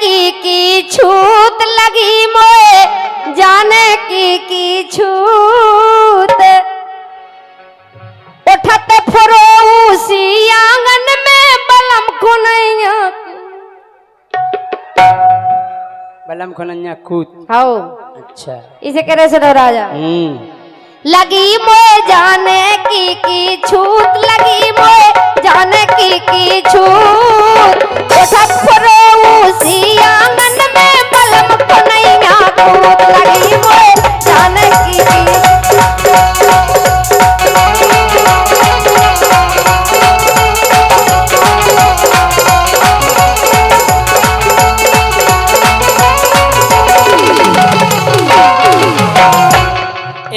की छूत लगी मोए जाने की छूत उठत फरोसी आंगन में बलम खुनैया बलम खुनैया कूद। हाओ अच्छा इसे करे से राजा लगी मोए जाने की छूत लगी मोए जाने की छूत उठत फरोसी आंगन में बलम खुनैया कूद लगी मोए जाने की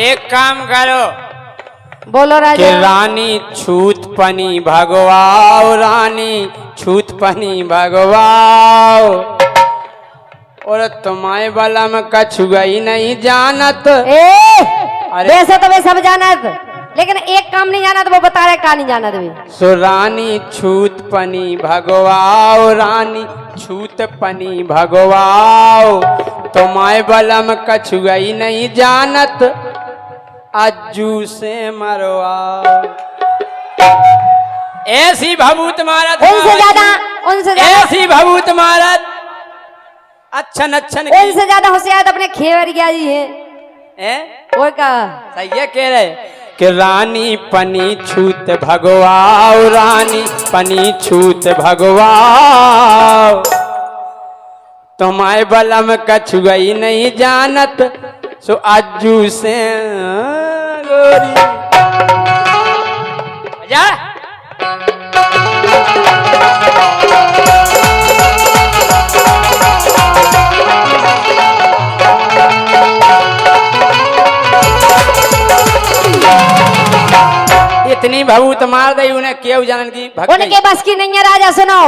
एक काम करो बोलो राजा कि रानी छूत पनी भगवाओ रानी छूत पनी भगवाओ और तुम्हारे बलम कछु गई नहीं जानत। वैसे तो वे सब जानत लेकिन एक काम नहीं जानत वो बता रहे का नहीं जानत वे। सो रानी छूत पनी भगवाओ रानी छूत पनी भगवाओ तुम्हारे बलम कछु गई नहीं जानत अज्जू से मरवाओ। ऐसी भभूत मारत उनसे ज्यादा ऐसी भभूत मारत अच्छन अच्छन उनसे ज्यादा होशियार अपने खेवरिया जी है वो का सही है कह रहे कि रानी पनी छूत भगवाओ रानी पनी छूत भगवाओ तुम्हारे बलम कछु गई नहीं जानत सो अज्जू से गोरी जा इतनी भभूत मार दई उन्हें क्यों जानन की उनके बस की नहीं है राजा सुनो।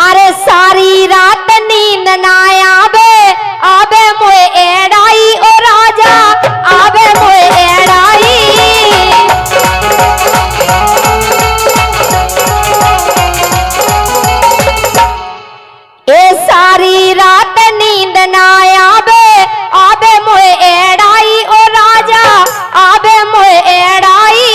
अरे सारी रात नींद ना आबे मोए एड़ाई ओ राजा आबे मोए एड़ाई ए सारी रात नींद ना आबे मोए एड़ाई ओ राजा आबे मोए एड़ाई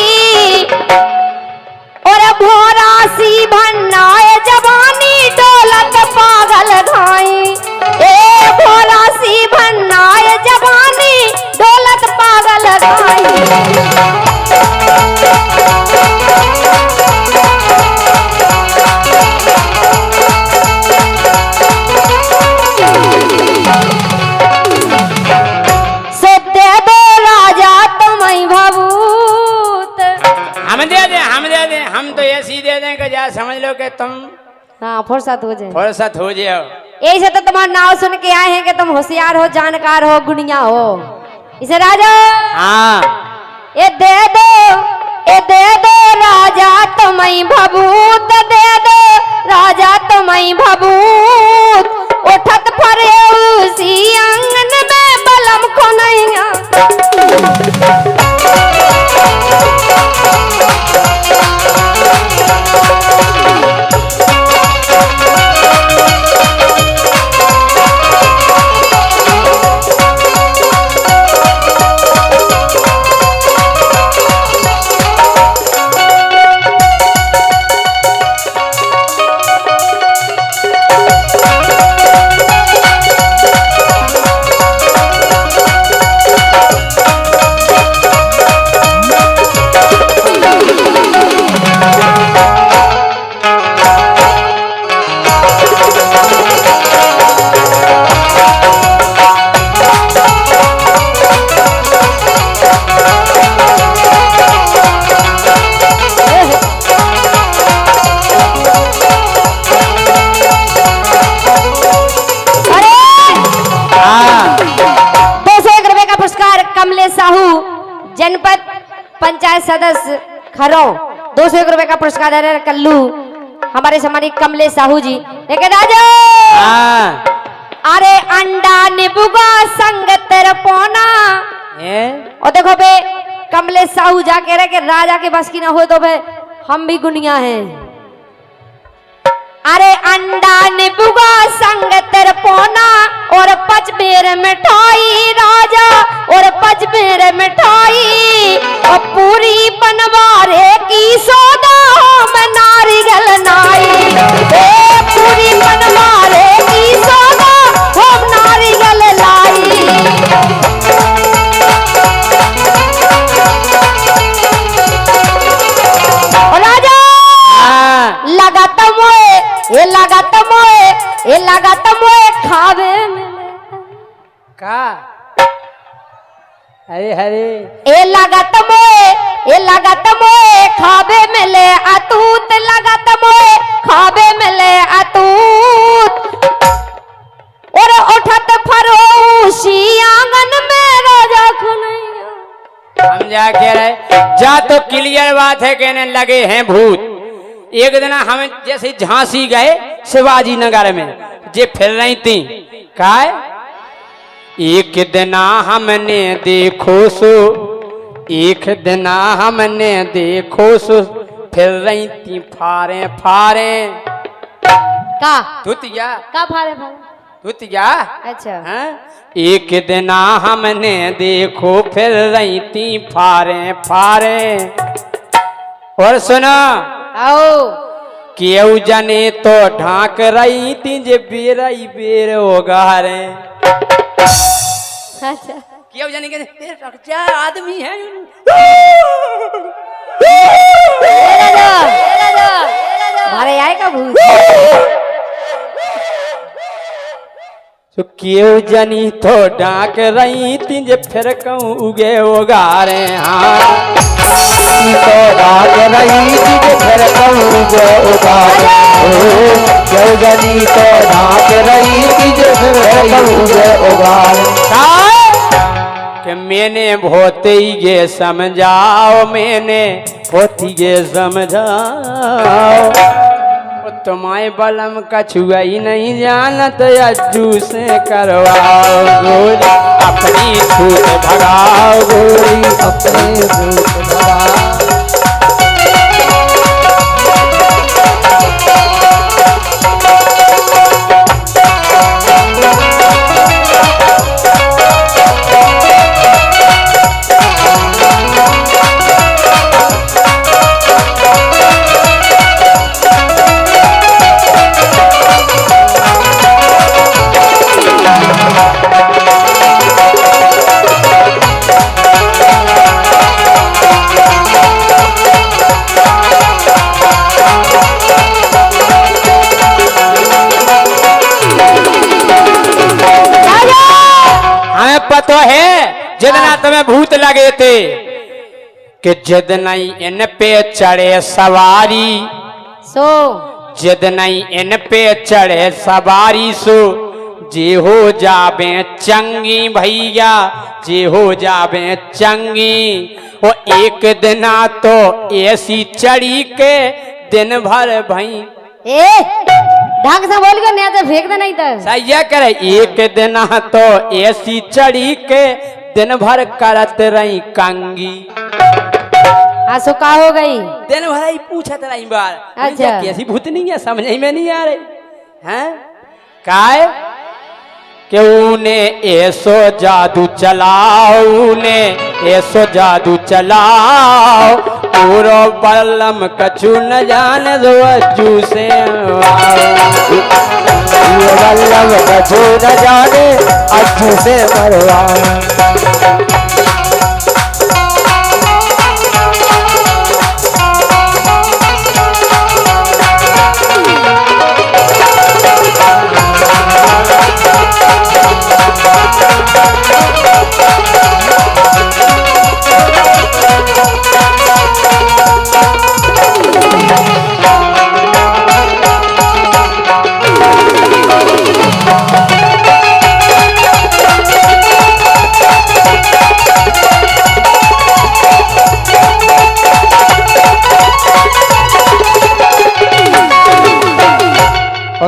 और भोरा सी भन्नाए जवानी डोलत पागल घाई ए भोरा सी भन्नाए जवानी डोलत पागल घाई सत्य दो राजा तुम्हें भभूत हम दे हम तो ऐसी दे दें कि जा समझ लो कि तुम हाँ फुर्सत हो जाए फुर्सत हो जाओ। ऐसे तो तुम्हारा नाम सुन के आए हैं कि तुम होशियार हो जानकार हो गुनिया हो इसे राजा हाँ ये दे दो राजा तुम्हें भभूत दे दो राजा तुम्हें भभूत उठत फरे उसी आंगन में बलम खुनैया जनपद पंचायत सदस्य खरो 201 रुपए का पुरस्कार दे रहे कल्लू हमारे सम्मानित कमलेश साहू जी। लेकिन राजा अरे अंडा निबुगा संग तेरे पोना और देखो बे कमलेश साहू जा कह रहे कि राजा के बस की ना हो तो बे हम भी गुनिया हैं। अरे अंडा निबुगा संग संग तेरे पोना और 5 बेर मिठाई राजा और 5 बेर मिठाई और पूरी बनवारे की सौदा हम नारियल नाई पूरी बनवारे की सौदा हम नारियल लाई राजा लगात मोए खावे का अरे हरे ए लागत मोए खावे मिले अतूत लागत मोए खावे मिले अतूत और उठत फरोशी आंगन में राजा खुनैया हम जा कह रहे जा तो क्लियर बात है कहने लगे हैं भूत। एक दिन हम जैसे झांसी गए शिवाजी नगर में जे फिर रही थी काय एक दिन हमने देखो सो एक दिन हमने देखो सो फिर रही थी फारे फारे का तुतिया का फारे फारे तुतिया अच्छा हाँ? एक दिन हमने देखो फिर रही थी फारे फारे और सुनो आओ केऊ जने तो ढाक रही थी जे बेरई बेर होगा रे अच्छा केऊ जने के क्या आदमी है मारे आए का भूत तो केऊ जनी तो ढाक रही थी जे फिर कहूँ उगे होगा रे हाँ तो रात रही थी जे फिर कहूँ जो उगारे क्यों जनी तो रात रही थी जे फिर कहूँ जो उगारे कि मैंने भोते ये समझाओ मैंने भोती ये समझाओ तुम्हारे बलम कछुआ ही नहीं जानत अज्जू से करवाओ गोरी अपनी छूट भगाओ गोरी अपने भूत भगा तो है जितना तुम्हें भूत लगे थे कि जिद नहीं इन पे चढ़े सवारी सो जिद नहीं इन पे चढ़े सवारी सो जे हो जाबे चंगी भैया जे हो जाबे चंगी वो एक दिना तो ऐसी चढ़ी के दिन भर भई ए ढंग से बोल के नहीं तो फेंक दे नहीं तो सही करे एक दिन तो ऐसी चढ़ी के दिन भर करत रही कंगी हाँ सो का हो गई दिन भर ही पूछत रही बार अच्छा कैसी भूत नहीं है समझ में नहीं आ रही हैं काय कि उने ऐसो जादू चलाओ ने ऐसो जादू चलाओ पूरो बल्लम कछु न जाने जो अज्जू से बल्लभ कछु न जाने अज्जू से मरवा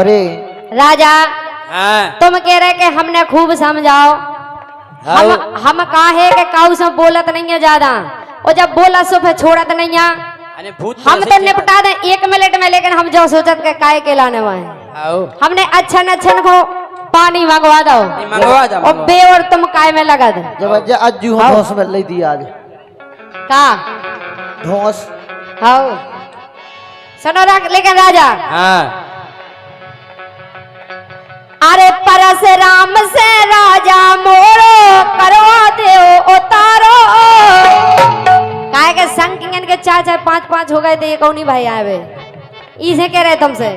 अरे राजा हाँ तुम कह रहे कि हमने खूब समझाओ हम काहे के काऊ से बोलत नहीं है ज्यादा और जब बोला सो फिर छोड़त नहीं है भूत हम तो निपटा दे 1 मिनट में लेकिन हम जो सोचत के काहे के लाने वाले आओ हमने अच्छन को पानी मंगवा दो ये मंगवा दो और बे और तुम काय में लगा दे जब अज्जू हाँ। धौस में ले दी आज का धौस हाँ सुनो लेकिन राजा हाँ अरे परशुराम से राजा मोरो करवा दे उतारो काहे के संग किंगन के 4-4 5-5 हो गए थे ये कौनी भाई आवे इसे कह रहे तुमसे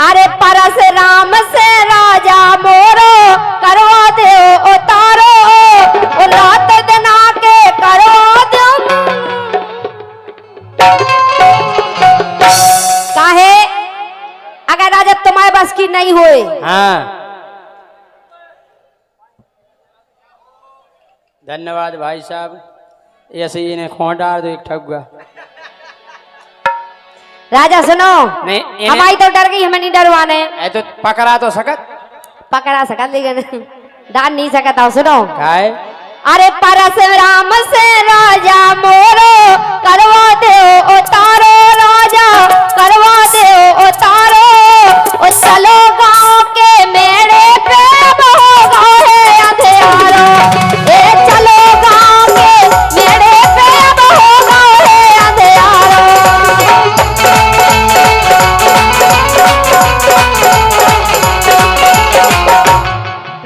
अरे परशुराम से राजा मोरो करवा दे उतारो और रात दिन आके करवा दो काहे अगर राजा तुम्हारे बस की नहीं होए हाँ धन्यवाद भाई साहब ऐसे ही इन्हें खों डाल दो एक ठगुआ राजा सुनो नहीं हमारी तो डर गई हमें नहीं डरवाने ऐ तो पकड़ा तो सकत पकड़ा सकत लेकिन डाल नहीं सकता सुनो काय अरे परशुराम से राजा मोरो करवा दे उतारो राजा करवा दे उतारो और चलो गांव के मेरे पे होगा है अंधेरो ए चलो गांव के मेरे पे होगा है अंधेरो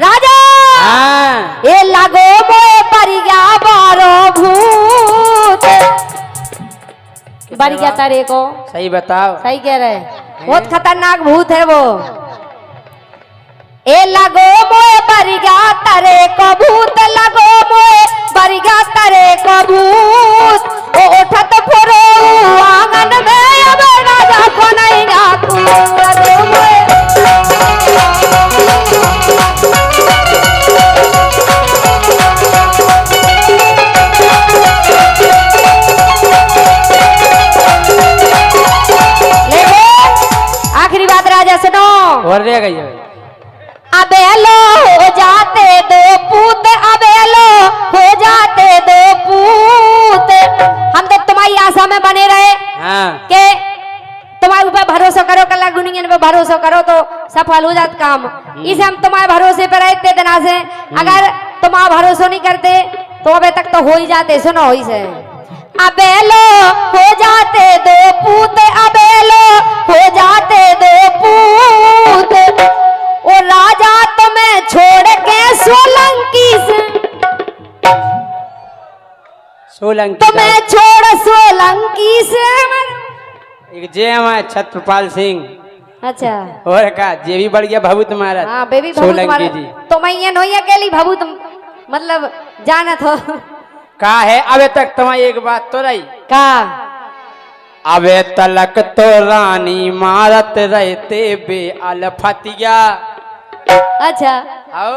राजा हाँ ये लगो मोए परिया बारो भूत बढ़िया तारे को सही बताओ सही कह रहे बहुत खतरनाक भूत है वो ए लगो मोए बढ़िया तारे को भूत लगो मोए बढ़िया तारे को भूत ओ उठत फुरो आंगन में अब राजा को नहीं गाकू लगो मोए आखिरी बात राजा सुनो और रह गई है अबेलो हो जाते दो पूत अबेलो हो जाते दो पूत हम तो तुम्हारी आशा में बने रहे हाँ कि तुम्हारे ऊपर भरोसा करो कल गुनियन पे भरोसा करो तो सफल हो जात काम इसे हम तुम्हारे भरोसे पे रहे इतने दिना से अगर तुम्हारा भरोसा नहीं करते तो अबे तक तो हो ही जाते सुनो इसे अबेलो हो जाते दो पूत अबेलो हो जाते दो पूत ओ राजा तुम्हें छोड़ के सोलंकी से सोलंकी तुम्हें छोड़ सोलंकी से एक जे हमारे छत्रपाल सिंह अच्छा और का जे भी बढ़ गया भभूत महाराज हाँ बेबी भभूत सोलंकी तुम्हारे जी तो मैं ये नहीं अकेली भभूत मतलब जानत हो का है अबे तक तुम्हारी एक बात तो रही का अबे तलक तो रानी मारत रहते बे अलफतिया अच्छा आओ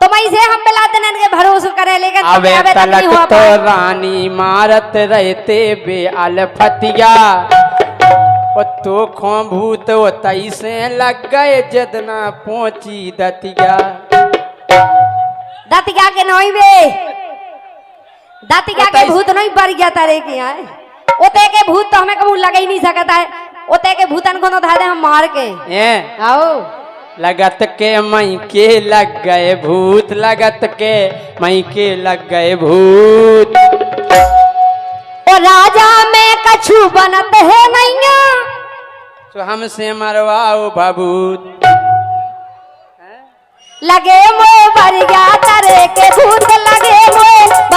तो मैं इसे हम मिला देने के भरोसा करे लेकिन अबे अबे तक नहीं तलक हुआ तो पाए। रानी मारत रहते बे अलफतिया ओ तो खो भूत वो तई से लग गए जदना पहुंची दतिया दातिका के नहीं बे दातिका के भूत नहीं बढ़ गया तारे के यहाँ ओते के भूत तो हमें कबू लगा ही नहीं सकता है ओते के भूतन को तो धा दे हम मार के ए आओ लगत के मई के लग गए भूत लगत के मई के लग गए भूत ओ राजा में कछु बनत है नैया तो हमसे मरवाओ भभूत लगे मोए बढ़ गया तारे के भूत लगे मोए